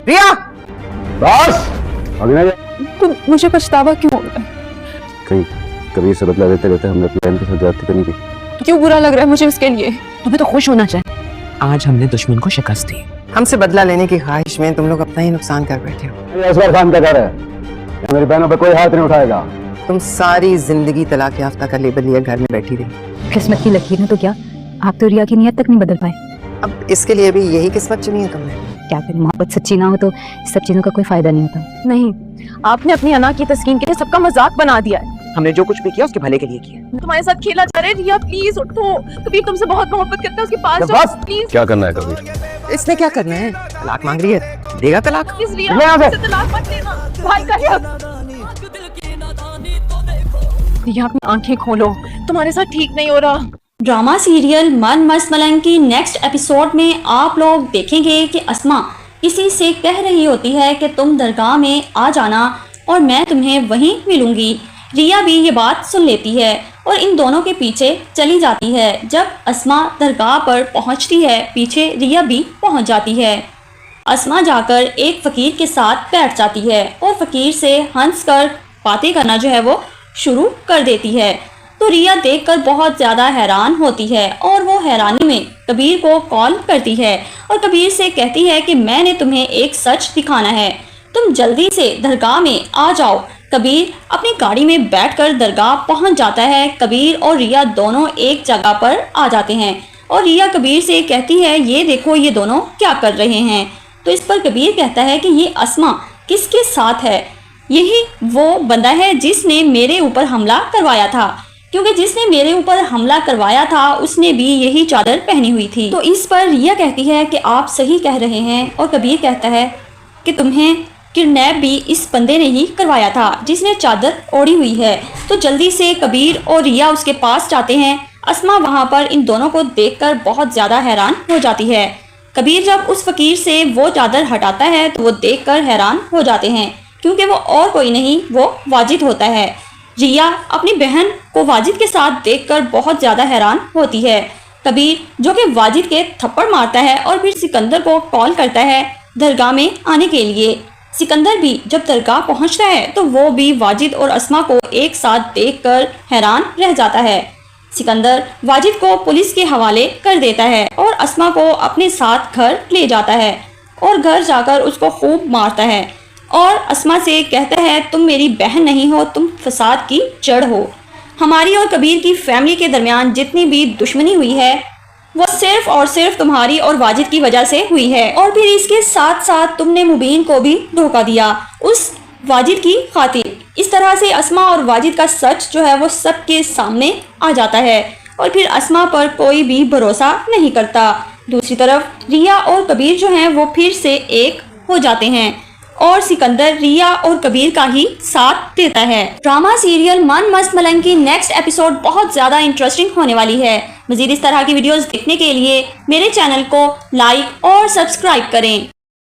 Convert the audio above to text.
रिया बस अभी नहीं। तुम मुझे पछतावा क्यों हो रहा है? कहीं कभी से बदला देते रहते हमने अपनी बहन के साथ ज्यादती करनी थी। क्यों बुरा लग रहा है मुझे उसके लिए? तुम्हें तो खुश होना चाहिए, आज हमने दुश्मन को शिकस्त दी। हमसे बदला लेने की ख्वाहिश में तुम लोग अपना ही नुकसान कर बैठे हो। ये असगर खान का घर है, यहाँ मेरी बहनों पे कोई हाथ नहीं उठाएगा। तुम सारी जिंदगी तलाक याफ्ता का लेबल लिए घर में बैठी रही। किस्मत की लकीर है तो क्या, आप तो रिया की नियत तक नहीं बदल पाए। अब इसके लिए भी यही किस्मत चुनी है तुमने। क्या करें, मोहब्बत सच्ची ना हो तो इस सब चीजों का कोई फायदा नहीं होता। नहीं, आपने अपनी अना की तस्कीन के लिए सबका मजाक बना दिया है। हमने जो कुछ भी किया उसके भले के लिए किया। तुम्हारे साथ खेला जा रहा है। रिया प्लीज उठो, कबीर तुमसे बहुत मोहब्बत करता है, उसके पास जाओ प्लीज। क्या करना है कबीर? इसने क्या करना है? तलाक मांग रही है, देगा तलाक। प्लीज रिया, मुझसे तलाक मत लेना। भाई का हक। रिया अपनी आंखें खोलो, तुम्हारे साथ ठीक नहीं हो रहा। ड्रामा सीरियल मन मस्त मलंग की नेक्स्ट एपिसोड में आप लोग देखेंगे कि अस्मा किसी से कह रही होती है कि तुम दरगाह में आ जाना और मैं तुम्हें वहीं मिलूंगी। रिया भी ये बात सुन लेती है और इन दोनों के पीछे चली जाती है। जब अस्मा दरगाह पर पहुंचती है, पीछे रिया भी पहुंच जाती है। अस्मा जाकर एक फ़कीर के साथ बैठ जाती है और फ़कीर से हंसकर बातें करना जो है वो शुरू कर देती है। तो रिया देखकर बहुत ज़्यादा हैरान होती है और वो हैरानी में कबीर को कॉल करती है और कबीर से कहती है कि मैंने तुम्हें एक सच दिखाना है, तुम जल्दी से दरगाह में आ जाओ। कबीर अपनी गाड़ी में बैठकर दरगाह पहुंच जाता है। कबीर और रिया दोनों एक जगह पर आ जाते हैं और रिया कबीर से कहती है ये देखो ये दोनों क्या कर रहे हैं। तो इस पर कबीर कहता है कि ये अस्मा किसके साथ है? यही वो बंदा है जिसने मेरे ऊपर हमला करवाया था, क्योंकि जिसने मेरे ऊपर हमला करवाया था उसने भी यही चादर पहनी हुई थी। तो इस पर रिया कहती है कि आप सही कह रहे हैं और कबीर कहता है कि तुम्हें किडनैप भी इस बंदे ने ही करवाया था जिसने चादर ओढ़ी हुई है। तो जल्दी से कबीर और रिया उसके पास जाते हैं। अस्मा वहाँ पर इन दोनों को देखकर बहुत ज़्यादा हैरान हो जाती है। कबीर जब उस फकीर से वो चादर हटाता है तो वो देखकर हैरान हो जाते हैं, क्योंकि वो और कोई नहीं, वो वाजिद होता है। रिया अपनी बहन को वाजिद के साथ देखकर बहुत ज़्यादा हैरान होती है। कबीर जो कि वाजिद के थप्पड़ मारता है और फिर सिकंदर को कॉल करता है दरगाह में आने के लिए। सिकंदर भी जब दरगाह पहुंचता है तो वो भी वाजिद और अस्मा को एक साथ देखकर हैरान रह जाता है। सिकंदर वाजिद को पुलिस के हवाले कर देता है और अस्मा को अपने साथ घर ले जाता है और घर जाकर उसको खूब मारता है और अस्मा से कहता है तुम मेरी बहन नहीं हो, तुम फसाद की जड़ हो। हमारी और कबीर की फैमिली के दरमियान जितनी भी दुश्मनी हुई है वो सिर्फ और सिर्फ तुम्हारी और वाजिद की वजह से हुई है, और फिर इसके साथ साथ तुमने मुबीन को भी धोखा दिया उस वाजिद की खातिर। इस तरह से अस्मा और वाजिद का सच जो है वो सबके सामने आ जाता है और फिर अस्मा पर कोई भी भरोसा नहीं करता। दूसरी तरफ रिया और कबीर जो हैं वो फिर से एक हो जाते हैं और सिकंदर रिया और कबीर का ही साथ देता है। ड्रामा सीरियल मन मस्त मलंग की नेक्स्ट एपिसोड बहुत ज़्यादा इंटरेस्टिंग होने वाली है। मज़ीद इस तरह की वीडियोस देखने के लिए मेरे चैनल को लाइक और सब्सक्राइब करें।